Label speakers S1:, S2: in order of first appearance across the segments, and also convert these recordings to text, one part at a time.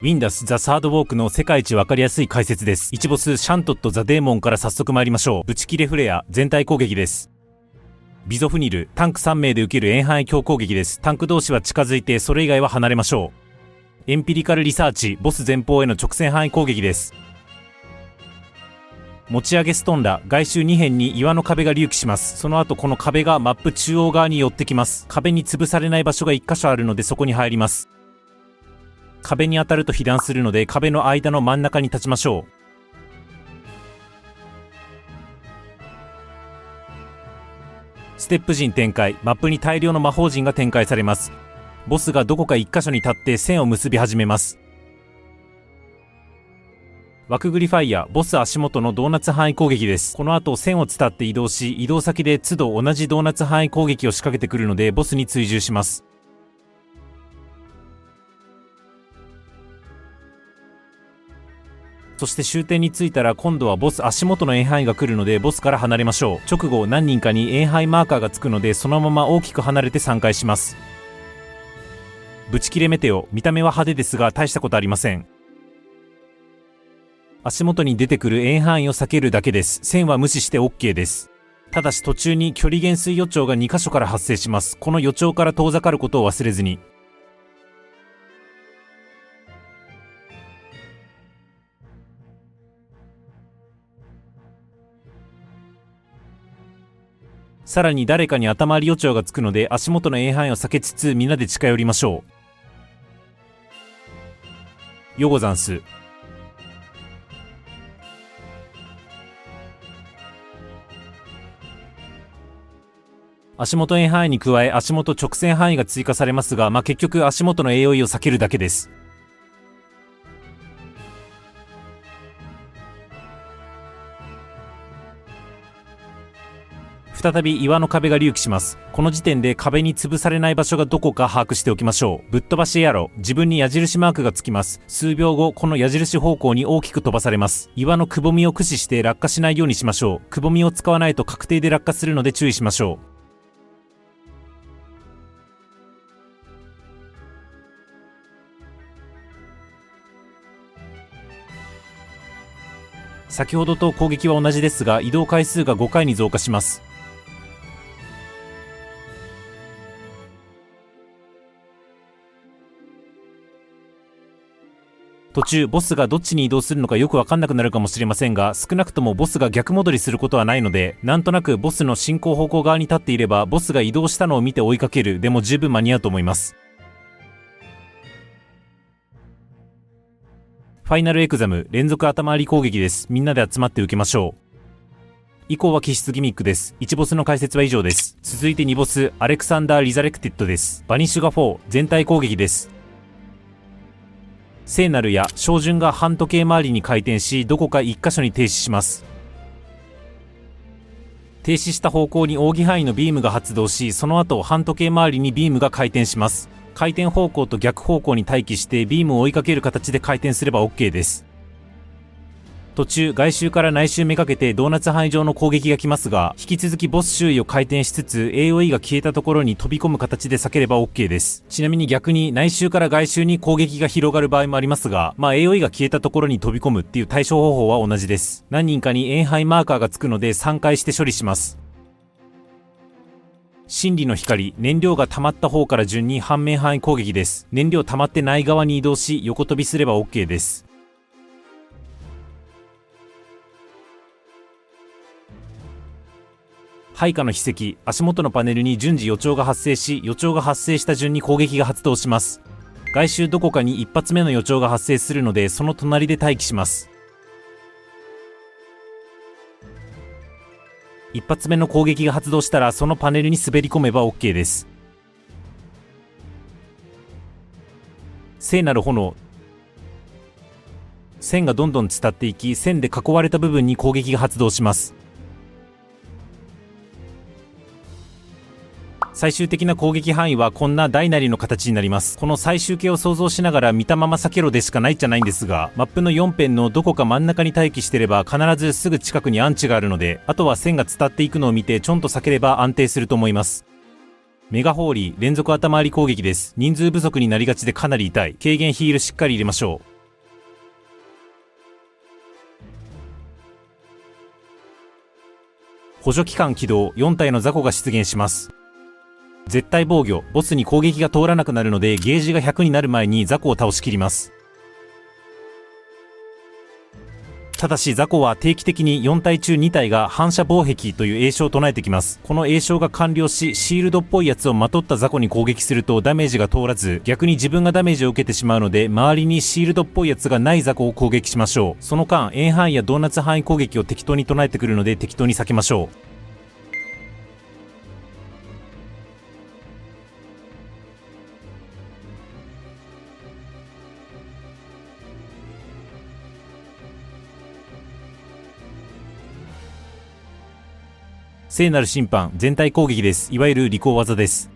S1: Windows The Third Walk の世界一わかりやすい解説です。1ボスシャントット・ザ・デーモンから早速参りましょう。ブチキレフレア全体攻撃です。ビゾフニルタンク3名で受ける遠範囲強攻撃です。タンク同士は近づいてそれ以外は離れましょう。エンピリカルリサーチボス前方への直線範囲攻撃です。持ち上げストンラ外周2辺に岩の壁が隆起します。その後この壁がマップ中央側に寄ってきます。壁に潰されない場所が1箇所あるのでそこに入ります。壁に当たると被弾するので壁の間の真ん中に立ちましょう。ステップ陣展開。マップに大量の魔法陣が展開されます。ボスがどこか1箇所に立って線を結び始めます。枠グリファイアボス足元のドーナツ範囲攻撃です。この後線を伝って移動し、移動先で都度同じドーナツ範囲攻撃を仕掛けてくるのでボスに追従します。そして終点に着いたら今度はボス足元の遠範囲が来るのでボスから離れましょう。直後何人かに遠範囲マーカーがつくのでそのまま大きく離れて3回します。ブチキレメテオ見た目は派手ですが大したことありません。足元に出てくる遠範囲を避けるだけです。線は無視して OK です。ただし途中に距離減衰予兆が2箇所から発生します。この予兆から遠ざかることを忘れずに。さらに誰かに頭あり予兆がつくので足元の遠範囲を避けつつ皆で近寄りましょう。ヨゴザンス足元遠範囲に加え足元直線範囲が追加されますが、結局足元の AOE を避けるだけです。再び岩の壁が隆起します。この時点で壁に潰されない場所がどこか把握しておきましょう。ぶっ飛ばしエアロ自分に矢印マークがつきます。数秒後この矢印方向に大きく飛ばされます。岩のくぼみを駆使して落下しないようにしましょう。くぼみを使わないと確定で落下するので注意しましょう。先ほどと攻撃は同じですが移動回数が5回に増加します。途中ボスがどっちに移動するのかよくわかんなくなるかもしれませんが、少なくともボスが逆戻りすることはないので、なんとなくボスの進行方向側に立っていればボスが移動したのを見て追いかけるでも十分間に合うと思います。ファイナルエクザム連続頭あり攻撃です。みんなで集まって受けましょう。以降は気質ギミックです。1ボスの解説は以上です。続いて2ボスアレクサンダー・リザレクテッドです。バニッシュガ4全体攻撃です。聖なる矢照準が半時計回りに回転しどこか1箇所に停止します。停止した方向に扇範囲のビームが発動し、その後半時計回りにビームが回転します。回転方向と逆方向に待機してビームを追いかける形で回転すれば OK です。途中外周から内周めがけてドーナツ範囲上の攻撃が来ますが、引き続きボス周囲を回転しつつ AOE が消えたところに飛び込む形で避ければ OK です。ちなみに逆に内周から外周に攻撃が広がる場合もありますが、AOE が消えたところに飛び込むっていう対処方法は同じです。何人かに遠範囲マーカーがつくので3回して処理します。真理の光燃料が溜まった方から順に半面範囲攻撃です。燃料溜まってない側に移動し横飛びすれば OK です。配下の秘跡足元のパネルに順次予兆が発生し、予兆が発生した順に攻撃が発動します。外周どこかに一発目の予兆が発生するのでその隣で待機します。一発目の攻撃が発動したらそのパネルに滑り込めば OK です。聖なる炎線がどんどん伝っていき、線で囲われた部分に攻撃が発動します。最終的な攻撃範囲はこんな大なりの形になります。この最終形を想像しながら見たまま避けろでしかないじゃないんですが、マップの4辺のどこか真ん中に待機してれば必ずすぐ近くにアンチがあるので、あとは線が伝っていくのを見てちょんと避ければ安定すると思います。メガホーリー、連続頭あり攻撃です。人数不足になりがちでかなり痛い。軽減ヒールしっかり入れましょう。補助機関起動、4体の雑魚が出現します。絶対防御、ボスに攻撃が通らなくなるのでゲージが100になる前に雑魚を倒しきります。ただし雑魚は定期的に4体中2体が反射防壁という栄称を唱えてきます。この栄称が完了し、シールドっぽいやつをまとった雑魚に攻撃するとダメージが通らず、逆に自分がダメージを受けてしまうので、周りにシールドっぽいやつがない雑魚を攻撃しましょう。その間、円範囲やドーナツ範囲攻撃を適当に唱えてくるので適当に避けましょう。聖なる審判、全体攻撃です。いわゆる利口技です。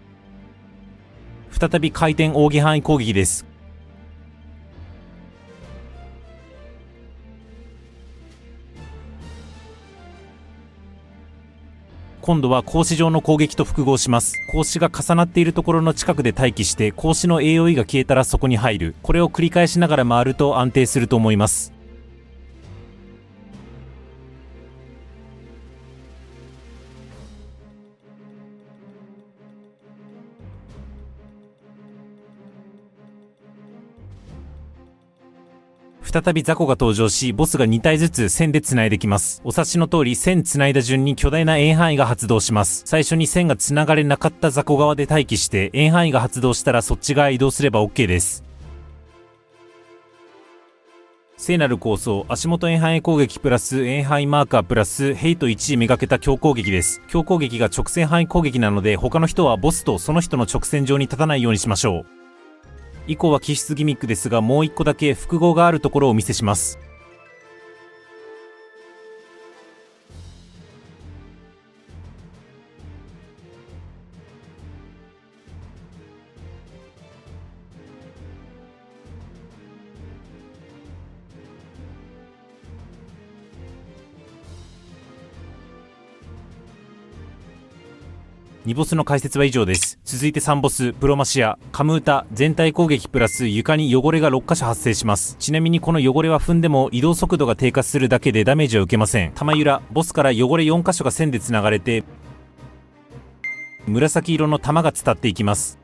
S1: 再び回転扇範囲攻撃です。今度は格子状の攻撃と複合します。格子が重なっているところの近くで待機して、格子の AOE が消えたらそこに入る。これを繰り返しながら回ると安定すると思います。再び雑魚が登場し、ボスが2体ずつ線で繋いできます。お察しの通り、線繋いだ順に巨大な円範囲が発動します。最初に線が繋がれなかった雑魚側で待機して、円範囲が発動したらそっち側へ移動すれば OK です。聖なる構想、足元円範囲攻撃プラス円範囲マーカープラスヘイト1時めがけた強攻撃です。強攻撃が直線範囲攻撃なので、他の人はボスとその人の直線上に立たないようにしましょう。以降は気質ギミックですが、もう一個だけ複合があるところをお見せします。2ボスの解説は以上です。続いて3ボス、プロマシア、カムータ、全体攻撃プラス床に汚れが6箇所発生します。ちなみにこの汚れは踏んでも移動速度が低下するだけでダメージは受けません。玉揺ら、ボスから汚れ4箇所が線で繋がれて、紫色の玉が伝っていきます。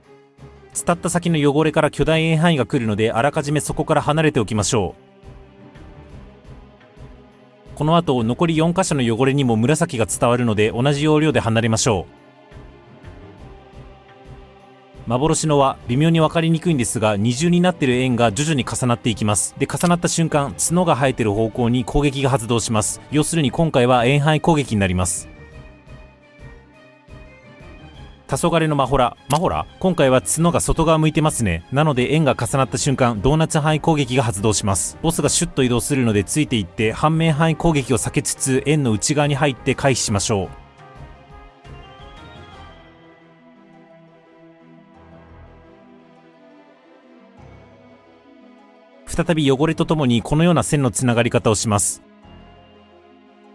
S1: 伝った先の汚れから巨大円範囲が来るので、あらかじめそこから離れておきましょう。この後、残り4箇所の汚れにも紫が伝わるので、同じ要領で離れましょう。幻の輪、微妙に分かりにくいんですが、二重になっている円が徐々に重なっていきます。で、重なった瞬間、角が生えている方向に攻撃が発動します。要するに今回は円範囲攻撃になります。黄昏のマホラ、今回は角が外側向いてますね。なので円が重なった瞬間、ドーナツ範囲攻撃が発動します。ボスがシュッと移動するのでついていって、半面範囲攻撃を避けつつ、円の内側に入って回避しましょう。再び汚れとともにこのような線のつながり方をします。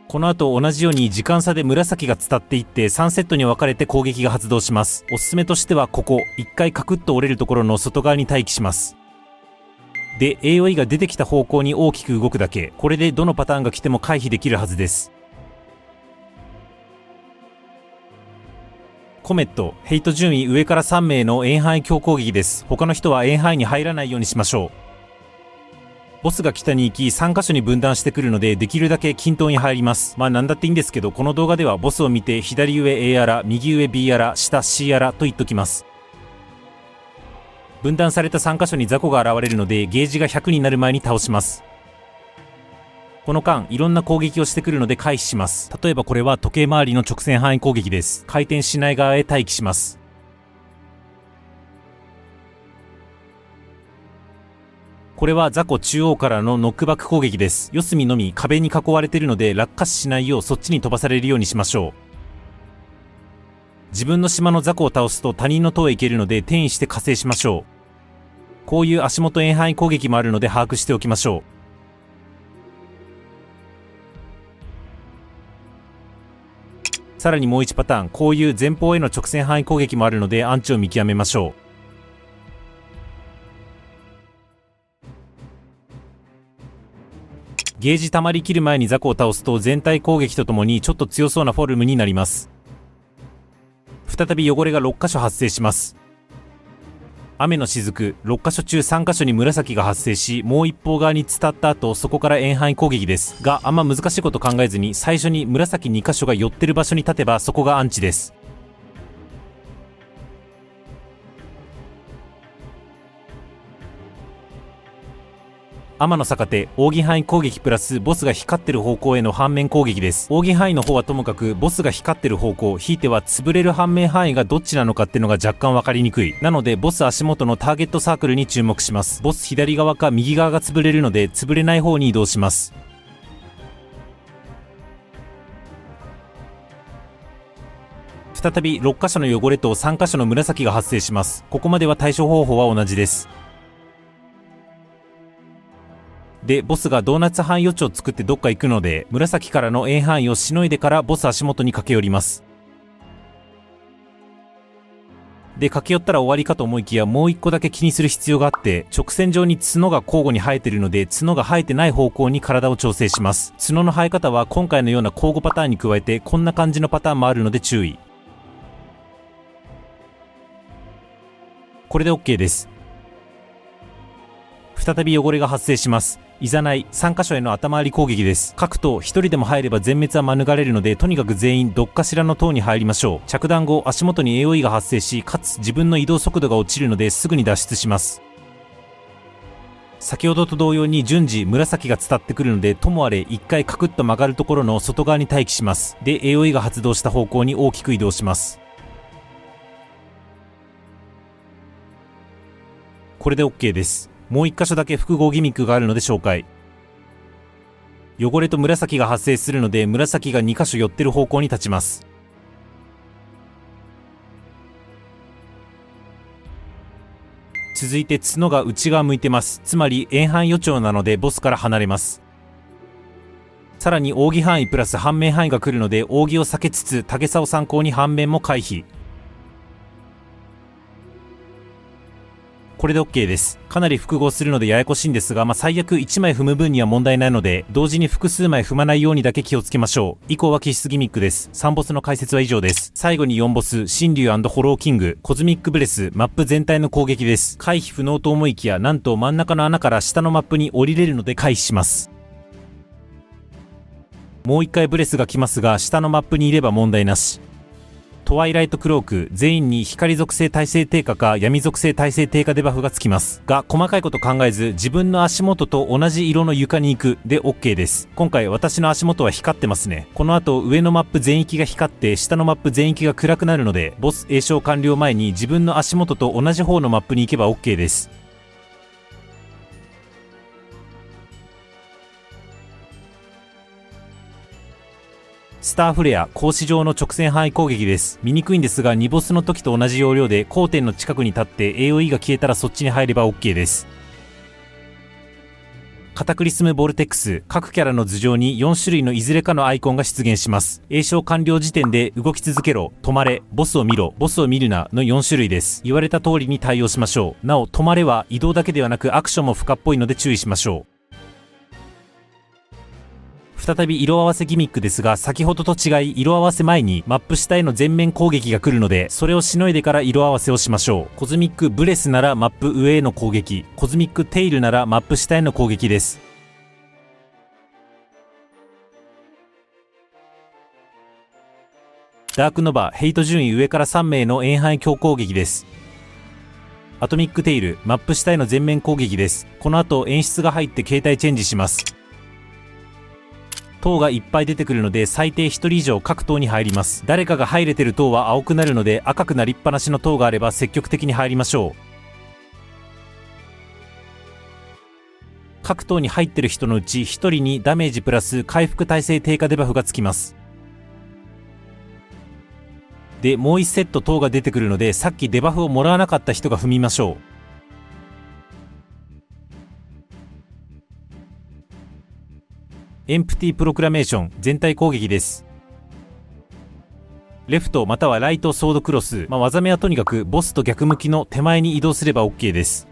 S1: この後同じように時間差で紫が伝っていって3セットに分かれて攻撃が発動します。おすすめとしてはここ、一回カクッと折れるところの外側に待機します。で、AOE が出てきた方向に大きく動くだけ。これでどのパターンが来ても回避できるはずです。コメット、ヘイト順位上から3名の円範囲強攻撃です。他の人は円範囲に入らないようにしましょう。ボスが北に行き3カ所に分断してくるので、できるだけ均等に入ります。まあなんだっていいんですけど、この動画ではボスを見て左上 A アラ、右上 B アラ、下 C アラと言っときます。分断された3カ所に雑魚が現れるので、ゲージが100になる前に倒します。この間、いろんな攻撃をしてくるので回避します。例えばこれは時計回りの直線範囲攻撃です。回転しない側へ待機します。これは雑魚中央からのノックバック攻撃です。四隅のみ壁に囲われているので落下死しないようそっちに飛ばされるようにしましょう。自分の島の雑魚を倒すと他人の塔へ行けるので転移して加勢しましょう。こういう足元円範囲攻撃もあるので把握しておきましょう。さらにもう1パターン、こういう前方への直線範囲攻撃もあるのでアンチを見極めましょう。ゲージ溜まりきる前に雑魚を倒すと全体攻撃とともにちょっと強そうなフォルムになります。再び汚れが6箇所発生します。雨の雫、6箇所中3箇所に紫が発生し、もう一方側に伝った後、そこから円範囲攻撃ですが、あんま難しいこと考えずに最初に紫2箇所が寄ってる場所に立てばそこがアンチです。天の逆手、扇範囲攻撃プラスボスが光ってる方向への反面攻撃です。扇範囲の方はともかく、ボスが光ってる方向、ひいては潰れる反面範囲がどっちなのかってのが若干わかりにくい。なので、ボス足元のターゲットサークルに注目します。ボス左側か右側が潰れるので、潰れない方に移動します。再び6箇所の汚れと3箇所の紫が発生します。ここまでは対処方法は同じです。で、ボスがドーナツ範囲予知を作ってどっか行くので、紫からの円範囲をしのいでからボス足元に駆け寄ります。で、駆け寄ったら終わりかと思いきや、もう一個だけ気にする必要があって、直線上に角が交互に生えてるので、角が生えてない方向に体を調整します。角の生え方は今回のような交互パターンに加えて、こんな感じのパターンもあるので注意。これで OK です。再び汚れが発生します。いざない3箇所への頭あり攻撃です。各塔1人でも入れば全滅は免れるので、とにかく全員どっかしらの塔に入りましょう。着弾後足元に AOE が発生し、かつ自分の移動速度が落ちるのですぐに脱出します。先ほどと同様に順次紫が伝ってくるので、ともあれ一回カクッと曲がるところの外側に待機します。で AOE が発動した方向に大きく移動します。これで OK です。もう一箇所だけ複合ギミックがあるので紹介。汚れと紫が発生するので、紫が2箇所寄ってる方向に立ちます。続いて角が内側向いてます。つまり円範囲予兆なのでボスから離れます。さらに扇範囲プラス反面範囲が来るので、扇を避けつつ竹竿を参考に反面も回避。これで OK です。かなり複合するのでややこしいんですが、最悪1枚踏む分には問題ないので、同時に複数枚踏まないようにだけ気をつけましょう。以降は気質ギミックです。3ボスの解説は以上です。最後に4ボス、神竜&ホローキング、コズミックブレス、マップ全体の攻撃です。回避不能と思いきや、なんと真ん中の穴から下のマップに降りれるので回避します。もう一回ブレスが来ますが、下のマップにいれば問題なし。トワイライトクローク、全員に光属性耐性低下か闇属性耐性低下デバフがつきますが、細かいこと考えず自分の足元と同じ色の床に行くで OK です。今回私の足元は光ってますね。この後上のマップ全域が光って下のマップ全域が暗くなるので、ボス詠唱完了前に自分の足元と同じ方のマップに行けば OK です。スターフレア、格子状の直線範囲攻撃です。見にくいんですが、2ボスの時と同じ要領で、交点の近くに立って AOE が消えたらそっちに入れば OK です。カタクリスムボルテックス、各キャラの頭上に4種類のいずれかのアイコンが出現します。詠唱完了時点で動き続けろ、止まれ、ボスを見ろ、ボスを見るなの4種類です。言われた通りに対応しましょう。なお、止まれは移動だけではなくアクションも不可っぽいので注意しましょう。再び色合わせギミックですが、先ほどと違い色合わせ前にマップ下への全面攻撃が来るので、それをしのいでから色合わせをしましょう。コズミックブレスならマップ上への攻撃、コズミックテイルならマップ下への攻撃です。ダークノバ、ヘイト順位上から3名の円範囲強攻撃です。アトミックテイル、マップ下への全面攻撃です。この後演出が入って形態チェンジします。塔がいっぱい出てくるので、最低1人以上各塔に入ります。誰かが入れてる塔は青くなるので、赤くなりっぱなしの塔があれば積極的に入りましょう。各塔に入ってる人のうち1人にダメージプラス回復耐性低下デバフがつきます。で、もう1セット塔が出てくるので、さっきデバフをもらわなかった人が踏みましょう。エンプティプロクラメーション全体攻撃です。レフトまたはライトソードクロス。技名はとにかくボスと逆向きの手前に移動すれば OK です。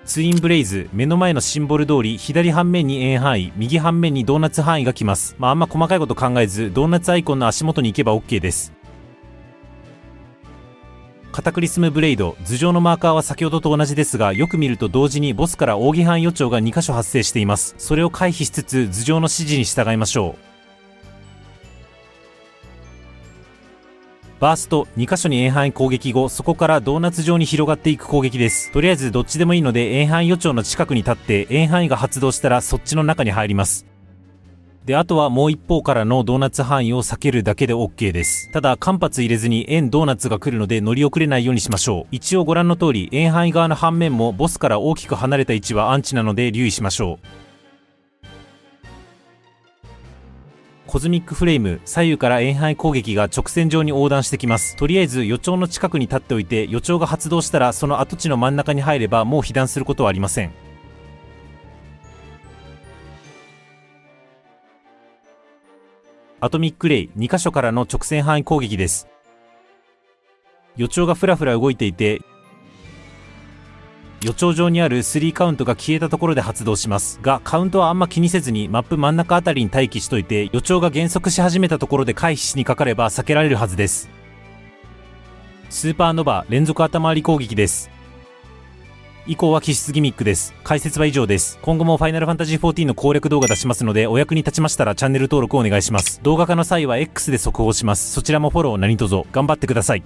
S1: ツインブレイズ、目の前のシンボル通り、左半面に円範囲、右半面にドーナツ範囲が来ます。あんま細かいこと考えず、ドーナツアイコンの足元に行けば OK です。カタクリスムブレイド、頭上のマーカーは先ほどと同じですが、よく見ると同時にボスから奥義範囲予兆が2箇所発生しています。それを回避しつつ、頭上の指示に従いましょう。バースト、2箇所に円範囲攻撃後、そこからドーナツ状に広がっていく攻撃です。とりあえずどっちでもいいので、円範囲予兆の近くに立って、円範囲が発動したらそっちの中に入ります。で、あとはもう一方からのドーナツ範囲を避けるだけで OK です。ただ、間髪入れずに円ドーナツが来るので乗り遅れないようにしましょう。一応ご覧の通り、円範囲側の反面もボスから大きく離れた位置はアンチなので留意しましょう。コズミックフレーム、左右から円範囲攻撃が直線上に横断してきます。とりあえず予兆の近くに立っておいて、予兆が発動したらその跡地の真ん中に入ればもう被弾することはありません。アトミックレイ、2箇所からの直線範囲攻撃です。予兆がふらふら動いていて、予兆上にある3カウントが消えたところで発動しますが、カウントはあんま気にせずにマップ真ん中あたりに待機しといて、予兆が減速し始めたところで回避しにかかれば避けられるはずです。スーパーノバ連続頭回り攻撃です。以降は気質ギミックです。解説は以上です。今後もファイナルファンタジー14の攻略動画出しますので、お役に立ちましたらチャンネル登録お願いします。動画化の際は X で速報します。そちらもフォロー何卒頑張ってください。